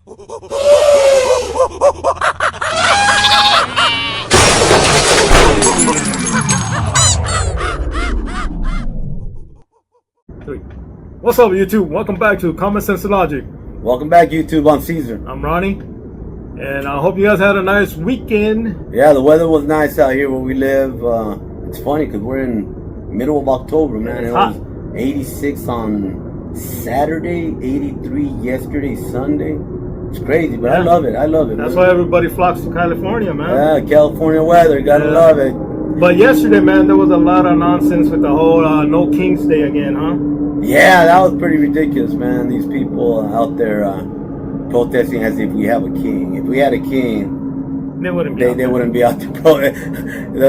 What's up, YouTube? Welcome back to Common Sense Logic. Welcome back, YouTube. I'm Caesar. I'm Ronnie, and I hope you guys had a nice weekend. Yeah, the weather was nice out here where we live. It's funny because we're in middle of October, man. It was 86 on Saturday, 83 yesterday, Sunday. It's crazy, but yeah. I love it. I love it. That's why everybody flocks to California, man. Yeah, California weather. Gotta love it. But yesterday, man, there was a lot of nonsense with the whole No Kings Day again, huh? Yeah, that was pretty ridiculous, man. These people out there protesting as if we have a king. If we had a king, they wouldn't be out there.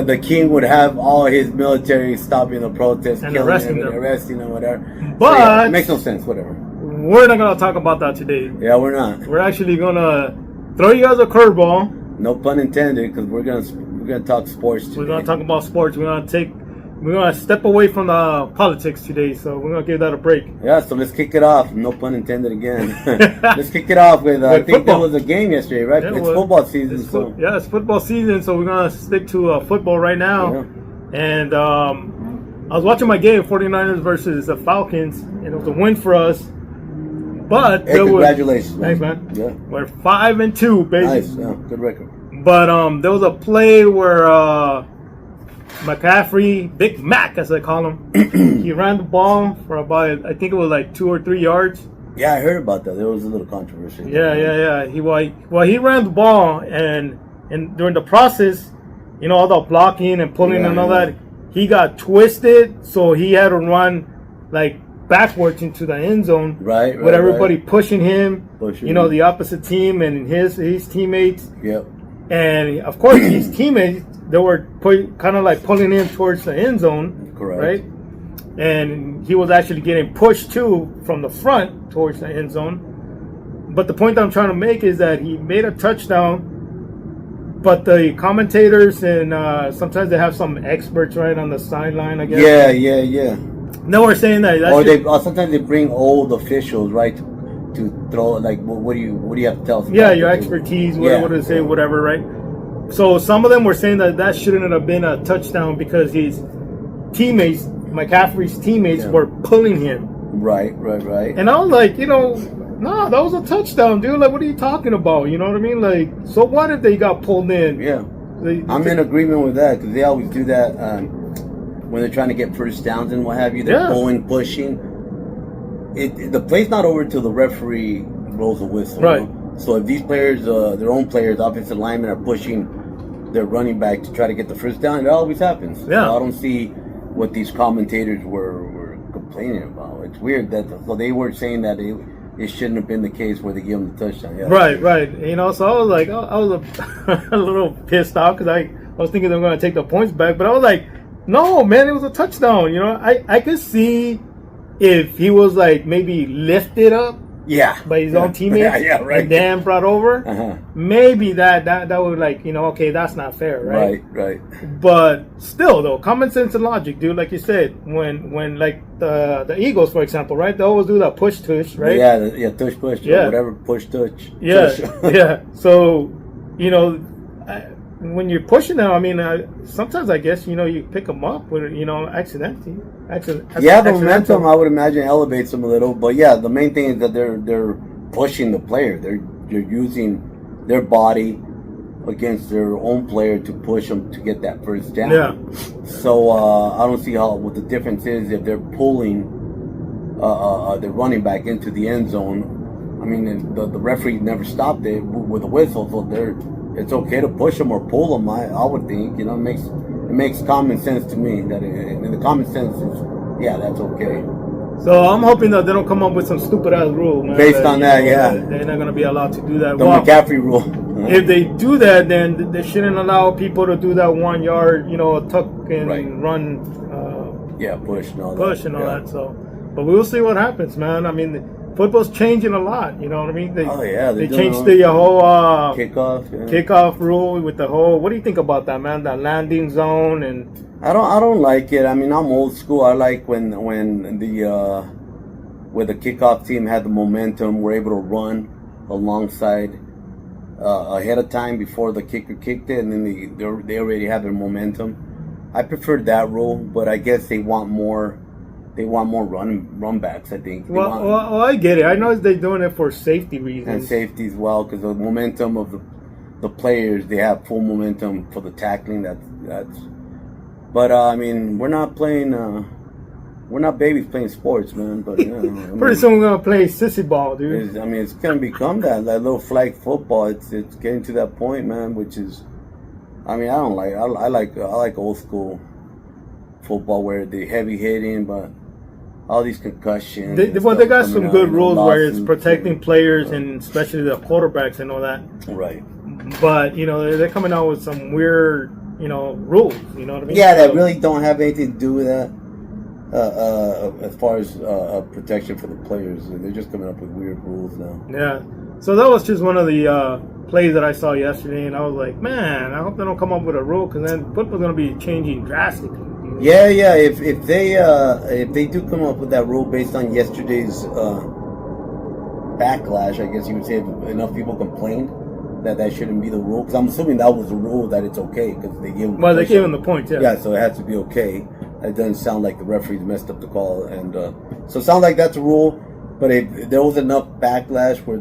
The king would have all his military stopping the protests, and killing arresting them, whatever. But so, yeah, it makes no sense, whatever. We're not gonna talk about that today. Yeah, we're not. We're actually gonna throw you guys a curveball. No pun intended, because we're gonna talk sports today. We're gonna talk about sports. We're gonna step away from the politics today, so we're gonna give that a break. Yeah, so let's kick it off. No pun intended again. Let's kick it off with I think football. There was a game yesterday, right? Yeah, it's football season. It's football season, so we're gonna stick to football right now. Yeah. And I was watching my game, 49ers versus the Falcons, and it was a win for us. But congratulations, thanks, man. Yeah, we're 5-2, baby. Nice, yeah, good record. But there was a play where McCaffrey, Big Mac as I call him, he ran the ball for about, I think it was like 2 or 3 yards. Yeah, I heard about that. There was a little controversy. Yeah. He ran the ball, and during the process, you know, all the blocking and pulling and all that, he got twisted, so he had to run like backwards into the end zone, right, with everybody pushing him, the opposite team and his teammates. Yep. And of course, his teammates, they were kind of like pulling him towards the end zone. Correct. Right? And he was actually getting pushed too from the front towards the end zone. But the point that I'm trying to make is that he made a touchdown, but the commentators and sometimes they have some experts right on the sideline, I guess. Yeah. No, we're saying that. Sometimes they bring old officials, right, to throw. Like, what do you have to tell us? Yeah, your expertise, what to say, whatever, right? So some of them were saying that shouldn't have been a touchdown because his teammates, McCaffrey's teammates, were pulling him. Right. And I was like, no, that was a touchdown, dude. Like, what are you talking about? You know what I mean? Like, so what if they got pulled in? Yeah, I'm in agreement with that because they always do that. When they're trying to get first downs and what have you, they're pulling, pushing. The play's not over till the referee blows the whistle. Right. You know? So if these players, their own players, offensive linemen, are pushing their running back to try to get the first down, it always happens. Yeah. So I don't see what these commentators were complaining about. It's weird that they were saying that it shouldn't have been the case where they give them the touchdown. Yeah. Right. So I was like, I was a little pissed off because I was thinking they were going to take the points back, but I was like, no, man, it was a touchdown. I could see if he was like maybe lifted up by his own teammates and then brought over. Maybe that would okay, that's not fair, right? Right. But still, though, common sense and logic, dude. Like you said, when like the Eagles, for example, right? They always do that push tush, right? Yeah, tush push, or whatever, push tush. Yeah. So when you're pushing them, I mean, sometimes I guess you pick them up with accidentally. Yeah, the momentum I would imagine elevates them a little, but yeah, the main thing is that they're pushing the player. They're using their body against their own player to push them to get that first down. Yeah. So I don't see what the difference is if they're pulling their running back into the end zone. I mean, the referee never stopped it with a whistle, so it's okay to push them or pull them. I would think, it makes common sense to me that the common sense is, that's okay. So I'm hoping that they don't come up with some stupid ass rule, man. Based on that, they're not gonna be allowed to do that. The McCaffrey rule. If they do that, then they shouldn't allow people to do that 1 yard, tuck and run. Push and all that. So, but we'll see what happens, man. I mean, football's changing a lot. You know what I mean? They changed the whole kickoff rule with the whole. What do you think about that, man? That landing zone and. I don't like it. I mean, I'm old school. I like when the kickoff team had the momentum, were able to run alongside ahead of time before the kicker kicked it, and then they already have their momentum. I prefer that rule, but I guess they want more. They want more run backs. I think. Well, I get it. I know they're doing it for safety reasons and safety as well, because the momentum of the players, they have full momentum for the tackling. That's. But I mean, we're not playing. We're not babies playing sports, man. But pretty soon we're gonna play sissy ball, dude. I mean, it's gonna become that little flag football. It's getting to that point, man. Which is, I mean, I don't like. I like old school football where they heavy hitting, but all these concussions. They got some good rules where it's protecting players and especially the quarterbacks and all that. Right. But they're coming out with some weird, rules. You know what I mean? Yeah, that really don't have anything to do with that. As far as protection for the players, they're just coming up with weird rules now. Yeah. So that was just one of the plays that I saw yesterday, and I was like, man, I hope they don't come up with a rule, because then football's going to be changing drastically. Yeah. If they do come up with that rule based on yesterday's backlash, I guess you would say, if enough people complained that shouldn't be the rule. Because I'm assuming that was the rule, that it's okay because they gave them. Well, they gave them the points, yeah. Yeah, so it has to be okay. It doesn't sound like the referees messed up the call, and so it sounds like that's a rule. But if there was enough backlash where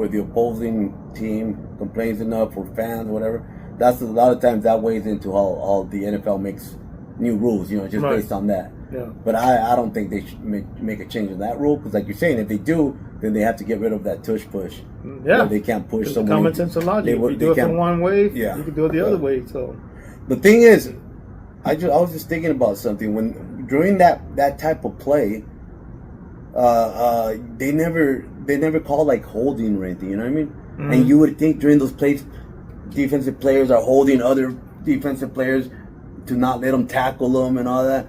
the opposing team complains enough, or fans, whatever, that's a lot of times that weighs into how the NFL makes new rules, just right. based on that. Yeah. But I don't think they should make a change in that rule, because like you're saying, if they do, then they have to get rid of that tush push. Yeah. They can't push someone. Common sense and logic. If you do it from one way, yeah. you can do it the other way. So the thing is, I was just thinking about something when during that type of play, they never call like holding or anything. You know what I mean? Mm-hmm. And you would think during those plays, defensive players are holding other defensive players to not let them tackle them and all that.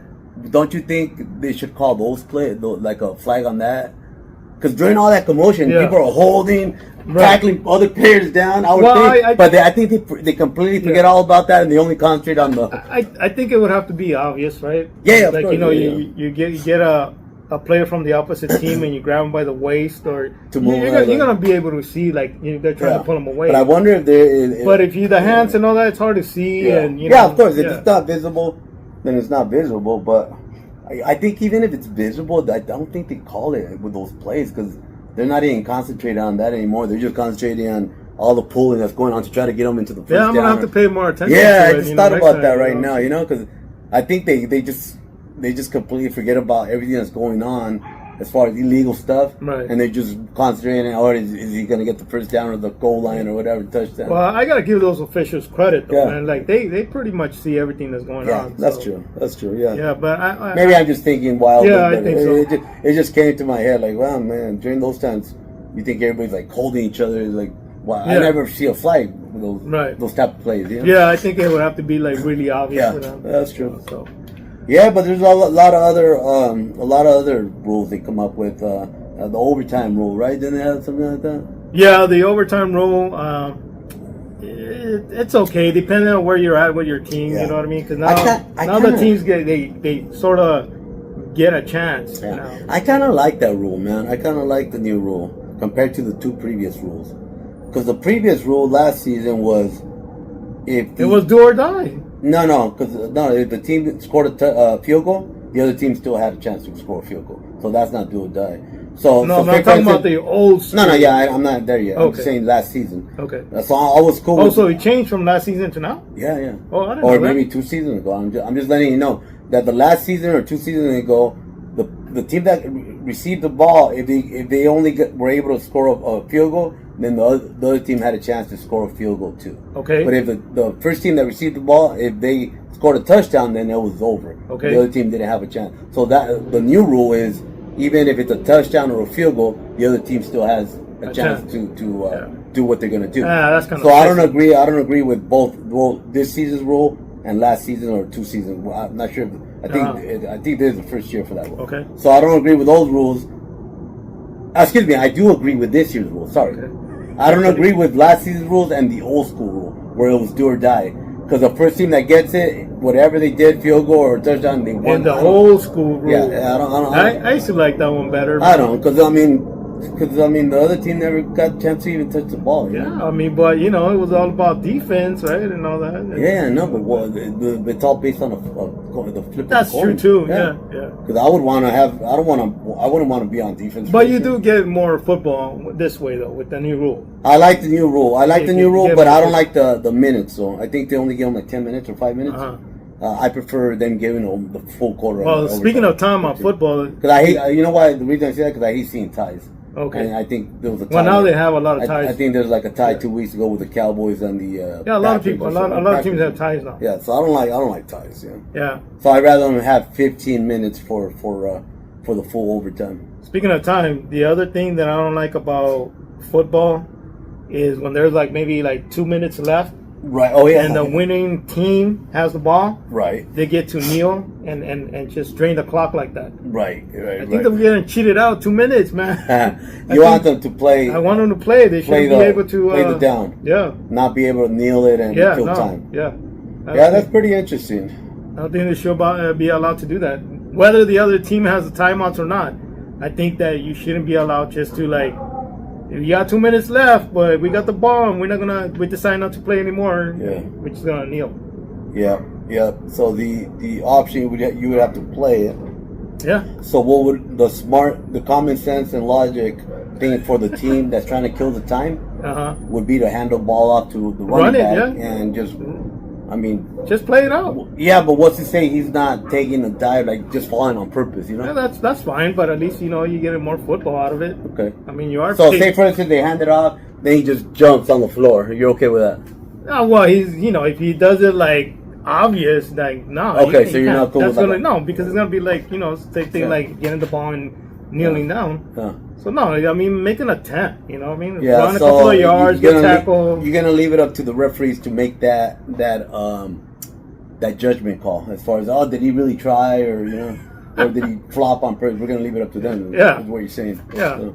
Don't you think they should call those plays like a flag on that? Because during all that commotion, people are holding, tackling other players down. I think they completely forget all about that, and they only concentrate on the. I think it would have to be obvious, right? Yeah, like of course, you get a player from the opposite team and you grab him by the waist, or you're gonna be able to see like they're trying to pull him away. But I wonder if they're. But if the hands and all that, it's hard to see. Yeah, and of course, if it's not visible, then it's not visible. But I think even if it's visible, I don't think they call it with those plays, because they're not even concentrating on that anymore. They're just concentrating on all the pulling that's going on to try to get them into the first down. I'm gonna have to pay more attention. Yeah, I just thought about that right now. Because I think they just completely forget about everything that's going on as far as illegal stuff, right? And they're just concentrating on, is he going to get the first down or the goal line or whatever, touchdown. Well, I got to give those officials credit, though, man. Like they pretty much see everything that's going on. Yeah, that's true. That's true. Yeah. Yeah, but maybe I'm just thinking wildly. Yeah, I think so. It just came to my head, like, wow, man. During those times, you think everybody's like holding each other, like, wow. Yeah. I never see a flag with those type of plays. Yeah, I think it would have to be like really obvious for them. That's true. So. Yeah, but there's a lot of other rules they come up with. The overtime rule, right? Didn't they have something like that? Yeah, the overtime rule. It's okay, depending on where you're at with your team. Yeah. You know what I mean? Because now the teams they sort of get a chance. Yeah. I kind of like that rule, man. I kind of like the new rule compared to the two previous rules. Because the previous rule last season was it was do or die. No, because if the team scored a field goal, the other team still had a chance to score a field goal. So that's not do or die. So I'm not talking about the old school. No, I'm not there yet. Okay. I'm saying last season. Okay. So I was cool. Oh, so it changed from last season to now? Yeah. Oh, I didn't know maybe that. 2 seasons ago. I'm just letting you know that the last season or 2 seasons ago, the team that received the ball, if they only were able to score a field goal, then the other team had a chance to score a field goal too. Okay. But if the first team that received the ball, if they scored a touchdown, then it was over. Okay. The other team didn't have a chance. So that the new rule is, even if it's a touchdown or a field goal, the other team still has a chance to do what they're gonna do. That's kind of. So I don't agree with both this season's rule and last season or 2 seasons. Well, I'm not sure. I think this is the first year for that rule. Okay. So I don't agree with those rules. Excuse me, I do agree with this year's rule. Sorry. Okay. I don't agree with last season's rules and the old school rule where it was do or die. Because the first team that gets it, whatever they did, field goal or touchdown, they won. And the old school rule. Yeah, I don't. I used to like that one better. I don't, because I mean, Because, I mean, the other team never got a chance to even touch the ball. You know? Yeah, I mean, but you know, it was all about defense, right, and all that. Yeah, no, but it's all based on the flip. That's true too. Yeah. Because I wouldn't want to be on defense. But you do get more football this way though, with the new rule. I like the new rule. I like the new rule, Yeah, but but- I don't like the minutes. So I think they only give them like 10 minutes or 5 minutes. Uh-huh. I prefer them giving them the full quarter. Well, speaking of time on football, because I hate. You know why? The reason I say that because I hate seeing ties. Okay. And I think there was a tie. well, now they have a lot of ties. I think there's like a tie 2 weeks ago with the Cowboys and the. Yeah, a lot of Packers people, or a lot something. of teams have ties now. Yeah, so I don't like ties. Yeah. Yeah. So I'd rather them have 15 minutes for the full overtime. Speaking of time, the other thing that I don't like about football is when there's like maybe like 2 minutes left, Right. Oh yeah. and the winning team has the ball, Right. they get to kneel and just drain the clock like that. Right. I think they're getting cheated out 2 minutes, man. You want them to play. I want them to play. They should play be able to play the down. Yeah. Not be able to kneel it and Yeah. kill No. time. Yeah. Yeah, that's pretty interesting. I don't think they should be allowed to do that. Whether the other team has the timeouts or not, I think that you shouldn't be allowed just to like, if you got 2 minutes left, but we got the ball and we decide not to play anymore. Yeah. We're just gonna kneel. Yeah. Yeah. So the option you would have to play it. Yeah. So what would the common sense and logic thing for the team that's trying to kill the time would be to hand the ball off to the running back and just, I mean, Just play it out. yeah, but what's to say he's not taking a dive, like just falling on purpose, you know? Yeah, that's fine, but at least you know you get more football out of it. Okay. I mean, you are. So say for instance they hand it off, then he just jumps on the floor. You're okay with that? Well, he's if he does it like obvious, like no. Okay, you so you're can't. not cool That's with gonna that? no, because it's gonna be like same thing Yeah. like getting the ball and kneeling down. Yeah. So no, I mean make an attempt. You know what I mean? Yeah, Run a so couple of yards, you're get gonna tackle. you're gonna leave it up to the referees to make that judgment call as far as did he really try or or did he flop on purpose? We're gonna leave it up to them. Yeah. Is what you're saying. Yeah. So,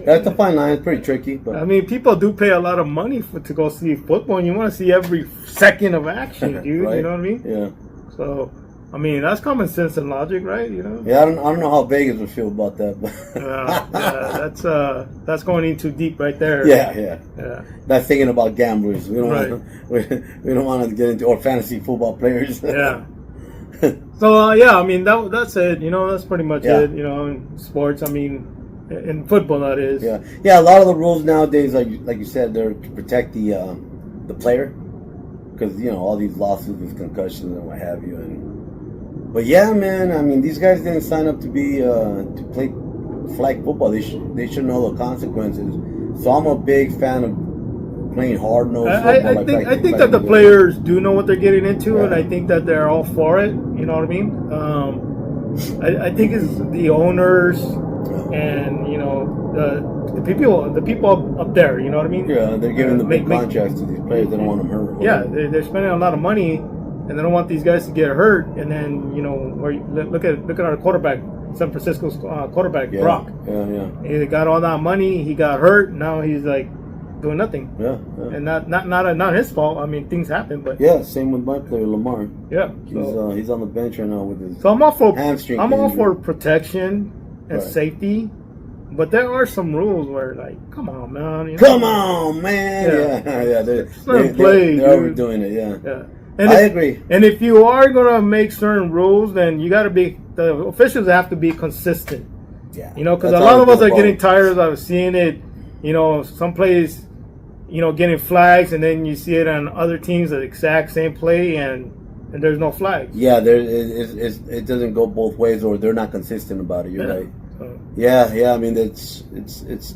that's a fine line. It's pretty tricky, but I mean, people do pay a lot of money to go see football, and you want to see every second of action, dude. Right? You know what I mean? Yeah. So, I mean, that's common sense and logic, right? You know? Yeah, I don't know how Vegas would feel about that, but That's going in too deep right there. yeah. Yeah. That's thinking about gamblers. We don't Right. we don't want to get into or fantasy football players. Yeah. So yeah, I mean that's it. That's pretty much Yeah. it. In sports, I mean, in football that is. Yeah. A lot of the rules nowadays, like you said, they're to protect the player because all these lawsuits with concussions and what have you. But yeah, man, I mean, these guys didn't sign up to be to play flag football. They should know the consequences. So I'm a big fan of playing hard nosed football. I think that the players do know what they're getting into, and I think that they're all for it. You know what I mean? I think it's the owners and the people up there. You know what I mean? Yeah, they're giving the big make- contracts to these players. They don't want them hurt. Yeah, they're spending a lot of money, and they don't want these guys to get hurt. And then look at our quarterback, San Francisco's quarterback, Yeah. Brock. Yeah. He got all that money. He got hurt. Now he's like doing nothing. Yeah. And not his fault. I mean, things happen, but Yeah, same with my player Lamar. yeah. He's on the bench right now with his. So I'm all for hamstring I'm all injury. for protection and Right. safety, but there are some rules where come on, man. Come on, man! Yeah. Yeah. let him play, They're dude. overdoing it. Yeah. Yeah. And I agree. And if you are gonna make certain rules, then you got to be the officials have to be consistent. Yeah. Because That's a lot how of us we are go getting about tired of seeing it. Some plays, getting flags, and then you see it on other teams the exact same play, and there's no flags. it. Yeah, it doesn't go both ways, or they're not consistent about it. You're Yeah. right. So, Yeah. I mean, it's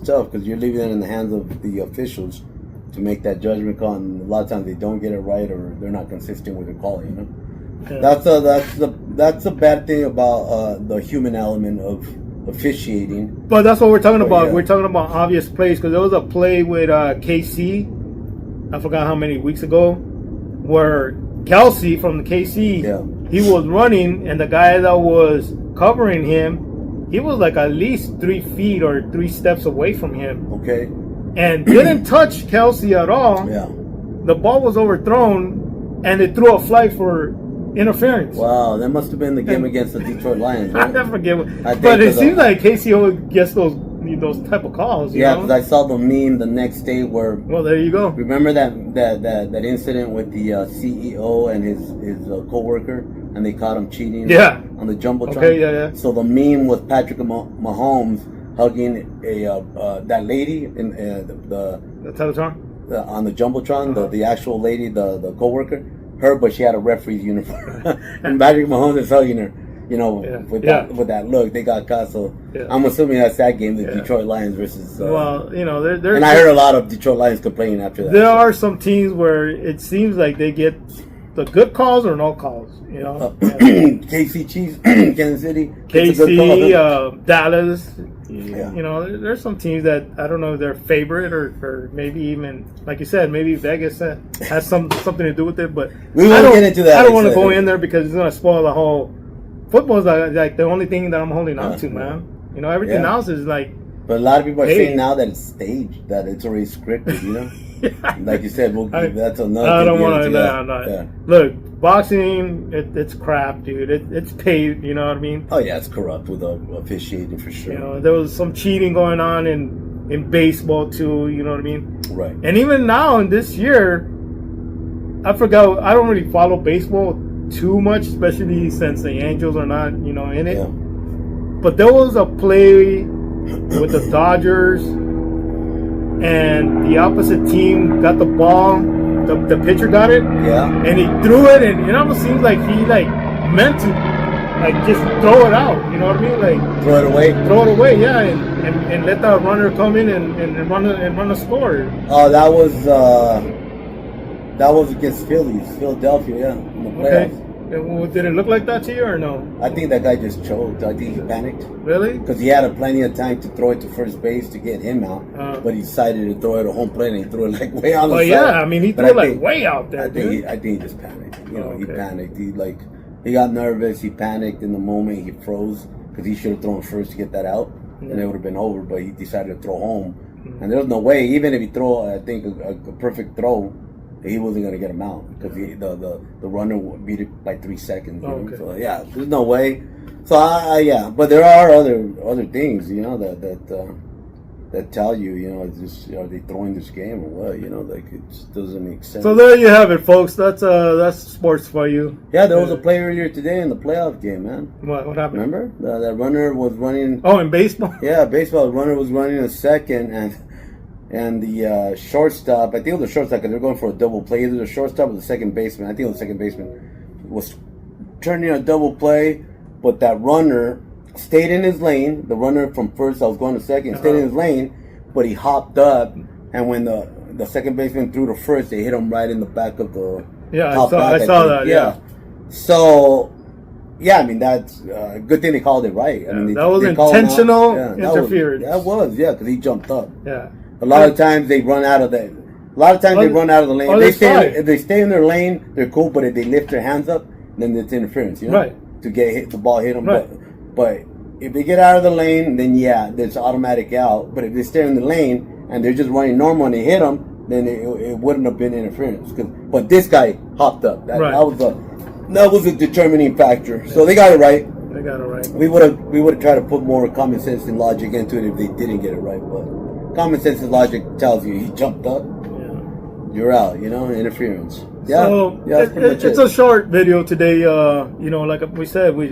tough because you're leaving it in the hands of the officials to make that judgment call. And a lot of times they don't get it right, or they're not consistent with their call. yeah. That's the bad thing about the human element of officiating. But that's what we're talking about. yeah. We're talking about obvious plays because there was a play with KC. I forgot how many weeks ago, where Kelsey from the KC, Yeah. he was running, and the guy that was covering him, he was like at least 3 feet or 3 steps away from him, Okay. and didn't touch Kelsey at all. Yeah. The ball was overthrown, and they threw a flag for interference. Wow, that must have been the game against the Detroit Lions, I right? never forget. I think But it so. seems like Casey always gets those need those type of calls. You Yeah, know? because I saw the meme the next day where. Well, there you go. Remember that incident with the CEO and his coworker, and they caught him cheating. Yeah. On the jumbotron. Okay, yeah. So the meme was Patrick Mahomes hugging that lady in the Teletron. on the jumbotron, the actual lady, the coworker, her, but she had a referee's uniform, and Patrick Mahomes is hugging her. You know, with that look, they got caught. So I'm assuming that's that game, the Detroit Lions versus. Well, you know, there. And I heard a lot of Detroit Lions complaining after that. There are some teams where it seems like they get the good calls or no calls. You know, KC Chiefs, Kansas City, KC, Dallas. Yeah. You know, there's some teams that I don't know if they're favorite or maybe even, like you said, maybe Vegas has something to do with it. But we won't get into that. I don't want to go in there because it's going to spoil the whole. Football's like the only thing that I'm holding on to, man. You know, everything else is like. But a lot of people are saying now that it's staged, that it's already scripted. You know, like you said, that's another. I don't want to. No. Look, boxing, it's crap, dude. It's paid. You know what I mean? Oh yeah, it's corrupt with officiating for sure. You know, there was some cheating going on in baseball too. You know what I mean? Right. And even now in this year, I forgot. I don't really follow baseball too much, especially since the Angels are not, you know, in it. Yeah. But there was a play with the Dodgers, and the opposite team got the ball. The pitcher got it. Yeah. And he threw it, and it almost seems like he meant to just throw it out. You know what I mean? Like throw it away. Throw it away, yeah, and let the runner come in and run a score. Oh, that was against Philadelphia, yeah, in the playoffs. Okay. Did it look like that to you or no? I think that guy just choked. I think he panicked. Really? Because he had plenty of time to throw it to first base to get him out, but he decided to throw it at home plate and he threw it like way on the side. Yeah, I mean he threw it way out there. I think he just panicked. You know, he panicked. He got nervous. He panicked in the moment. He froze because he should have thrown first to get that out, and it would have been over. But he decided to throw home, and there was no way. Even if he threw, I think a perfect throw, he wasn't going to get him out because the runner beat it by 3 seconds. So yeah, there's no way. So but there are other things, you know, that tell you, you know, are they throwing this game or what? You know, like it just doesn't make sense. So there you have it, folks. That's sports for you. Yeah, there was a play earlier today in the playoff game, man. What happened? Remember that runner was running? Oh, in baseball. Yeah, baseball. The runner was running a second and the shortstop, I think it was the shortstop because they're going for a double play. Either the shortstop or the second baseman. I think it was the second baseman was turning a double play, but that runner stayed in his lane. The runner from first, I was going to second, stayed in his lane, but he hopped up, and when the second baseman threw to first, they hit him right in the back of the. Yeah, I saw that. Yeah. So. Yeah, I mean that's a good thing they called it right. I mean that was intentional interference. That was because he jumped up. Yeah. A lot of times they run out of the. A lot of times they run out of the lane. If they stay in their lane, they're cool. But if they lift their hands up, then it's interference. You know, right? To get the ball hit them. Right. But if they get out of the lane, then there's automatic out. But if they stay in the lane and they're just running normal and they hit them, then it wouldn't have been interference. But this guy hopped up. That was a determining factor. So they got it right. They got it right. We would have tried to put more common sense and logic into it if they didn't get it right, but. Common sense and logic tells you he jumped up. Yeah. You're out. You know, interference. Yeah. So it's a short video today. You know, like we said, we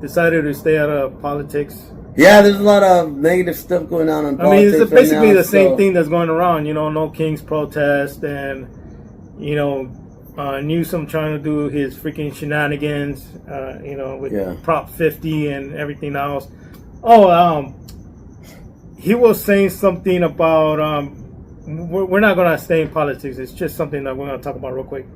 decided to stay out of politics. Yeah, there's a lot of negative stuff going on in politics. I mean, it's basically the same thing that's going around. You know, no King's protest, and you know, Newsom trying to do his freaking shenanigans. You know, with Prop 50 and everything else. He was saying something about we're not going to stay in politics. It's just something that we're going to talk about real quick.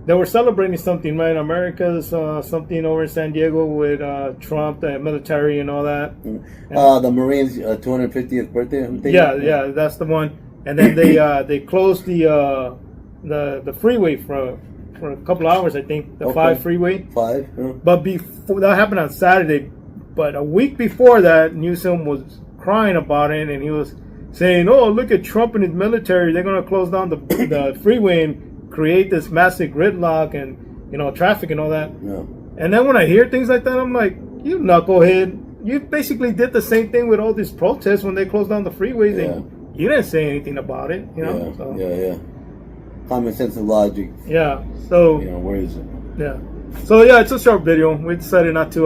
They were celebrating something, right? America's something over in San Diego with Trump, the military, and all that. The Marines' 250th birthday. Yeah, that's the one. And then they closed the freeway for a couple of hours, I think. The 5 freeway. 5. Yeah. But before that happened on Saturday. But a week before that, Newsom was crying about it, and he was saying, "Oh, look at Trump and his military. They're going to close down the freeway and create this massive gridlock and, you know, traffic and all that." Yeah. And then when I hear things like that, I'm like, "You knucklehead! you basically did the same thing with all these protests when they closed down the freeways, and you didn't say anything about it. You know. So. Yeah. Common sense and logic. Yeah. So. Where is it? Yeah. So yeah, it's a short video. We decided not to.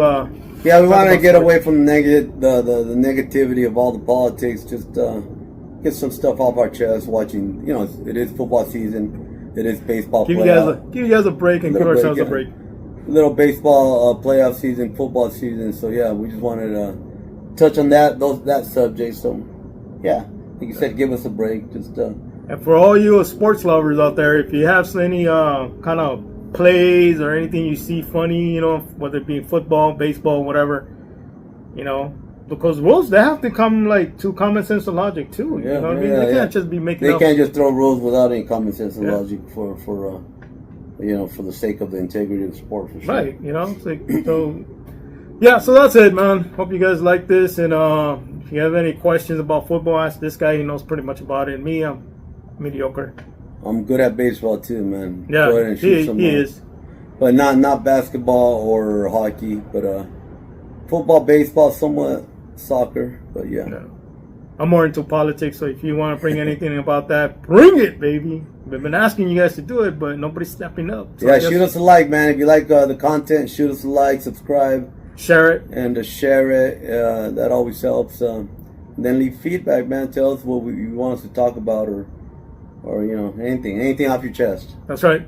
Yeah, we want to get away from the negativity of all the politics. Just get some stuff off our chest. Watching, it is football season. It is baseball playoff. Give you guys a break and give ourselves a break. Little baseball playoff season, football season. So yeah, we just wanted to touch on that subject. So yeah, like you said, give us a break. Just and for all you sports lovers out there, if you have any kind of plays or anything you see funny, whether it be football, baseball, whatever, because rules, they have to come to common sense and logic too. You know what I mean? They can't just be making. They can't just throw rules without any common sense and logic for for the sake of the integrity of the sport. For sure. Right. So yeah. So that's it, man. Hope you guys like this, and if you have any questions about football, ask this guy. He knows pretty much about it. Me, I'm mediocre. I'm good at baseball too, man. Yeah, go ahead and shoot he is. But not basketball or hockey, but football, baseball, somewhat soccer. But yeah. I'm more into politics, so if you want to bring anything about that, bring it, baby. We've been asking you guys to do it, but nobody's stepping up. So yeah, shoot us a like, man. If you like the content, shoot us a like, subscribe, share it, and share it. That always helps. And then leave feedback, man. Tell us what you want us to talk about, or anything off your chest. That's right.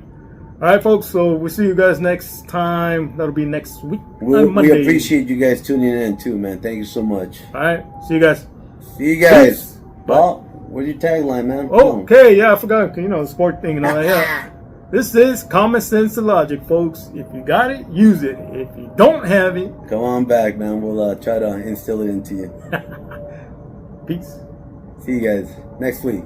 All right, folks. So we'll see you guys next time. That'll be next week. We appreciate you guys tuning in too, man. Thank you so much. All right. See you guys. See you guys. Peace. Well, what's your tagline, man? Okay, yeah, I forgot. The sport thing and all that. Yeah. This is common sense and logic, folks. If you got it, use it. If you don't have it, come on back, man. We'll try to instill it into you. Peace. See you guys next week.